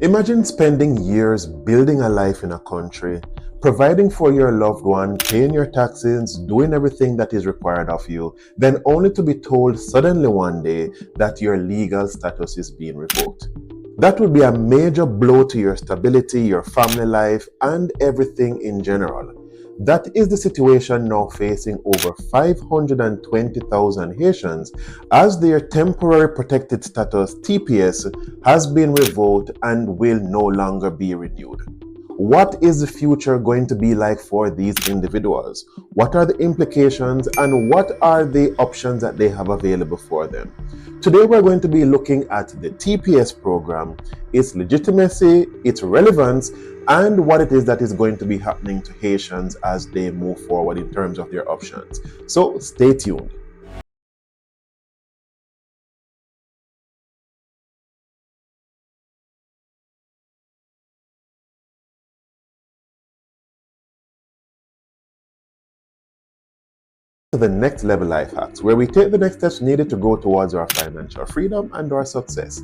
Imagine spending years building a life in a country, providing for your loved one, paying your taxes, doing everything that is required of you, then only to be told suddenly one day that your legal status is being revoked. That would be a major blow to your stability, your family life, and everything in general. That is the situation now facing over 520,000 Haitians as their temporary protected status TPS has been revoked and will no longer be renewed. What is the future going to be like for these individuals? What are the implications and what are the options that they have available for them? Today we're going to be looking at the TPS program, its legitimacy, its relevance, and what it is that is going to be happening to Haitians as they move forward in terms of their options. So stay tuned. The next level life hacks, where we take the next steps needed to go towards our financial freedom and our success.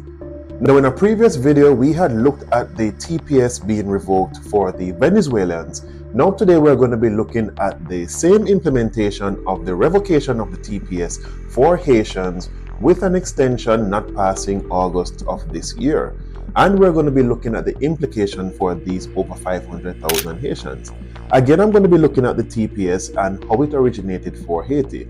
Now, in a previous video, we had looked at the TPS being revoked for the Venezuelans. Now, today we're going to be looking at the same implementation of the revocation of the TPS for Haitians with an extension not passing August of this year. And we're going to be looking at the implication for these over 500,000 Haitians. Again, I'm going to be looking at the TPS and how it originated for Haiti.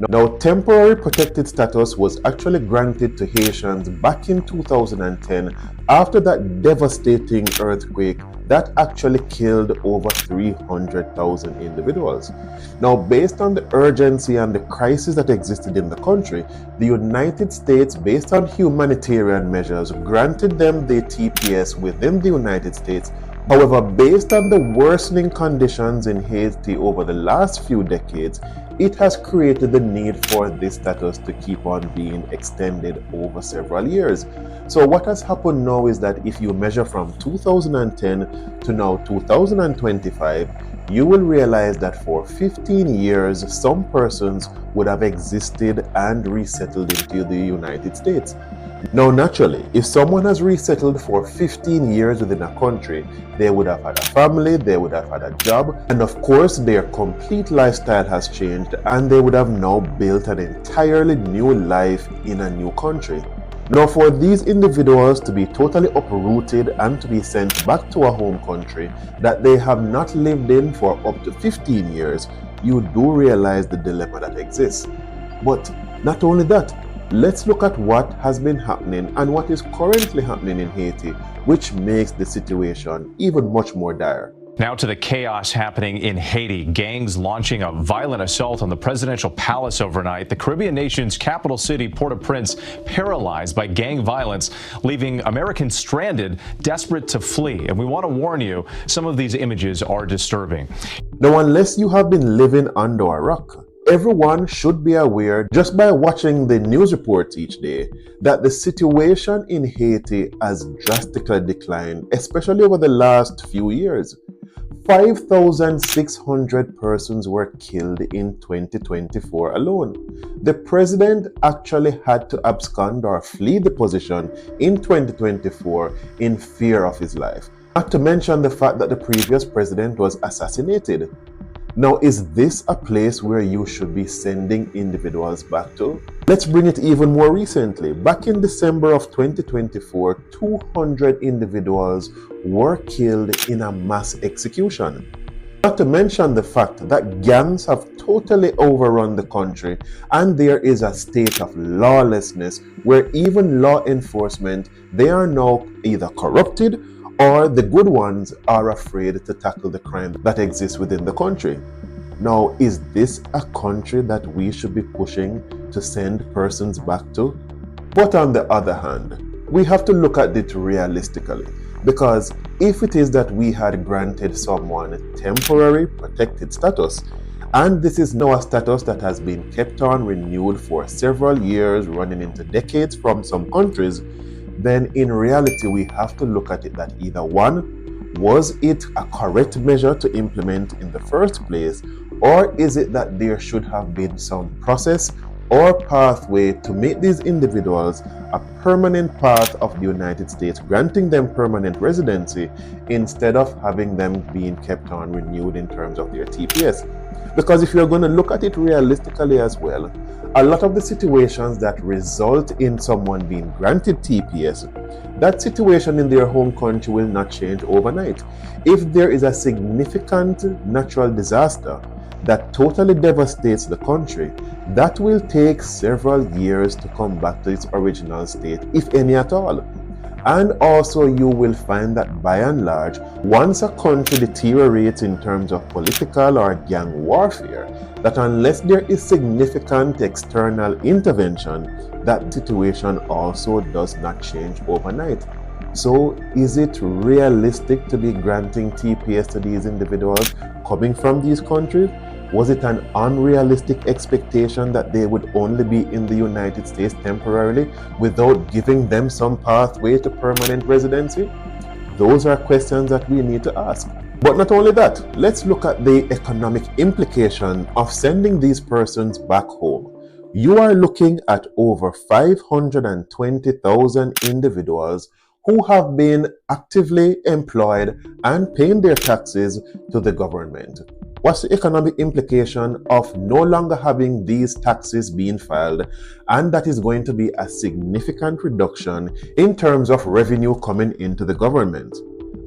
Now, temporary protected status was actually granted to Haitians back in 2010 after that devastating earthquake that actually killed over 300,000 individuals. Now, based on the urgency and the crisis that existed in the country, the United States, based on humanitarian measures, granted them the TPS within the United States. However, based on the worsening conditions in Haiti over the last few decades, it has created the need for this status to keep on being extended over several years. So what has happened now is that if you measure from 2010 to now 2025, you will realize that for 15 years, some persons would have existed and resettled into the United States. Now, naturally, if someone has resettled for 15 years within a country, they would have had a family, they would have had a job, and of course, their complete lifestyle has changed, and they would have now built an entirely new life in a new country. Now, for these individuals to be totally uprooted and to be sent back to a home country that they have not lived in for up to 15 years, you do realize the dilemma that exists. But not only that, let's look at what has been happening and what is currently happening in Haiti, which makes the situation even much more dire. Now to the chaos happening in Haiti. Gangs launching a violent assault on the presidential palace overnight. The Caribbean nation's capital city, Port-au-Prince, paralyzed by gang violence, leaving Americans stranded, desperate to flee. And we want to warn you, some of these images are disturbing. Now, unless you have been living under a rock, everyone should be aware, just by watching the news reports each day, that the situation in Haiti has drastically declined, especially over the last few years. 5,600 persons were killed in 2024 alone. The president actually had to abscond or flee the position in 2024 in fear of his life. Not to mention the fact that the previous president was assassinated. Now, is this a place where you should be sending individuals back to? Let's bring it even more recently. Back in December of 2024, 200 individuals were killed in a mass execution. Not to mention the fact that gangs have totally overrun the country and there is a state of lawlessness where even law enforcement, they are now either corrupted or the good ones are afraid to tackle the crime that exists within the country. Now, is this a country that we should be pushing to send persons back to? But on the other hand, we have to look at it realistically, because if it is that we had granted someone temporary protected status, and this is now a status that has been kept on renewed for several years, running into decades from some countries, then in reality we have to look at it that either one, was it a correct measure to implement in the first place, or is it that there should have been some process or pathway to make these individuals a permanent part of the United States, granting them permanent residency instead of having them being kept on renewed in terms of their TPS. Because if you're going to look at it realistically as well, a lot of the situations that result in someone being granted TPS, that situation in their home country will not change overnight. If there is a significant natural disaster that totally devastates the country, that will take several years to come back to its original state, if any at all. And also you will find that by and large, once a country deteriorates in terms of political or gang warfare, that unless there is significant external intervention, that situation also does not change overnight. So is it realistic to be granting TPS to these individuals coming from these countries? Was it an unrealistic expectation that they would only be in the United States temporarily without giving them some pathway to permanent residency? Those are questions that we need to ask. But not only that, let's look at the economic implication of sending these persons back home. You are looking at over 520,000 individuals who have been actively employed and paying their taxes to the government. What's the economic implication of no longer having these taxes being filed? And that is going to be a significant reduction in terms of revenue coming into the government.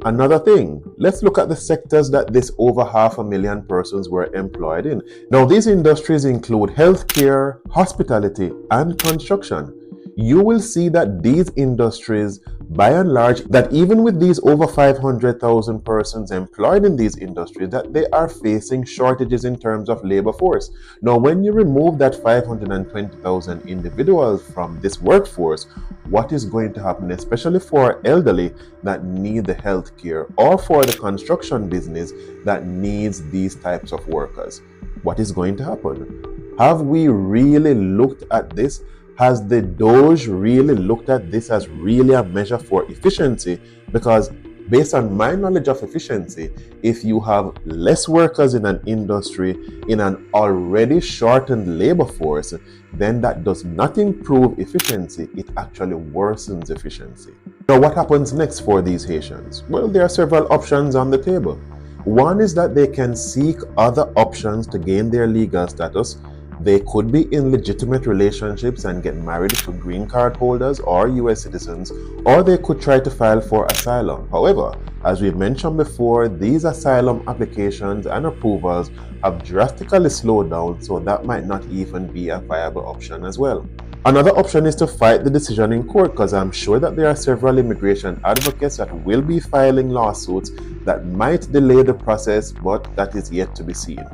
Another thing, let's look at the sectors that this over 500,000 persons were employed in. Now, these industries include healthcare, hospitality, and construction. You will see that these industries, by and large, that even with these over 500,000 persons employed in these industries, that they are facing shortages in terms of labor force. Now, when you remove that 520,000 individuals from this workforce, what is going to happen, especially for elderly that need the health care, or for the construction business that needs these types of workers? What is going to happen? Have we really looked at this? Has the Doge really looked at this as really a measure for efficiency? Because based on my knowledge of efficiency, if you have less workers in an industry in an already shortened labor force, then that does not improve efficiency, it actually worsens efficiency. Now, what happens next for these Haitians? Well, there are several options on the table. One is that they can seek other options to gain their legal status. They could be in legitimate relationships and get married to green card holders or US citizens, or they could try to file for asylum. However, as we mentioned before, these asylum applications and approvals have drastically slowed down, so that might not even be a viable option as well. Another option is to fight the decision in court, because I'm sure that there are several immigration advocates that will be filing lawsuits that might delay the process, but that is yet to be seen.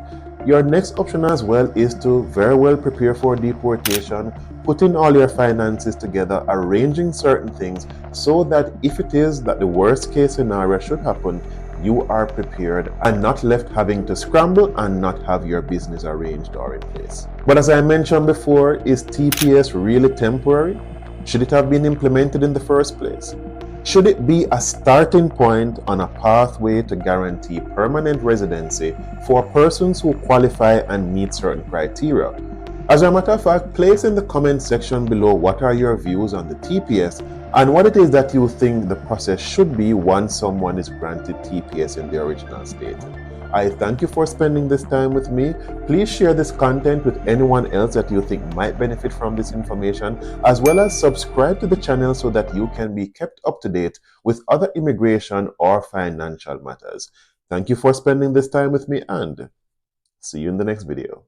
Your next option as well is to very well prepare for deportation, putting all your finances together, arranging certain things so that if it is that the worst case scenario should happen, you are prepared and not left having to scramble and not have your business arranged or in place. But as I mentioned before, is TPS really temporary? Should it have been implemented in the first place? Should it be a starting point on a pathway to guarantee permanent residency for persons who qualify and meet certain criteria? As a matter of fact, place in the comment section below what are your views on the TPS and what it is that you think the process should be once someone is granted TPS in the original state. I thank you for spending this time with me. Please share this content with anyone else that you think might benefit from this information, as well as subscribe to the channel so that you can be kept up to date with other immigration or financial matters. Thank you for spending this time with me, and see you in the next video.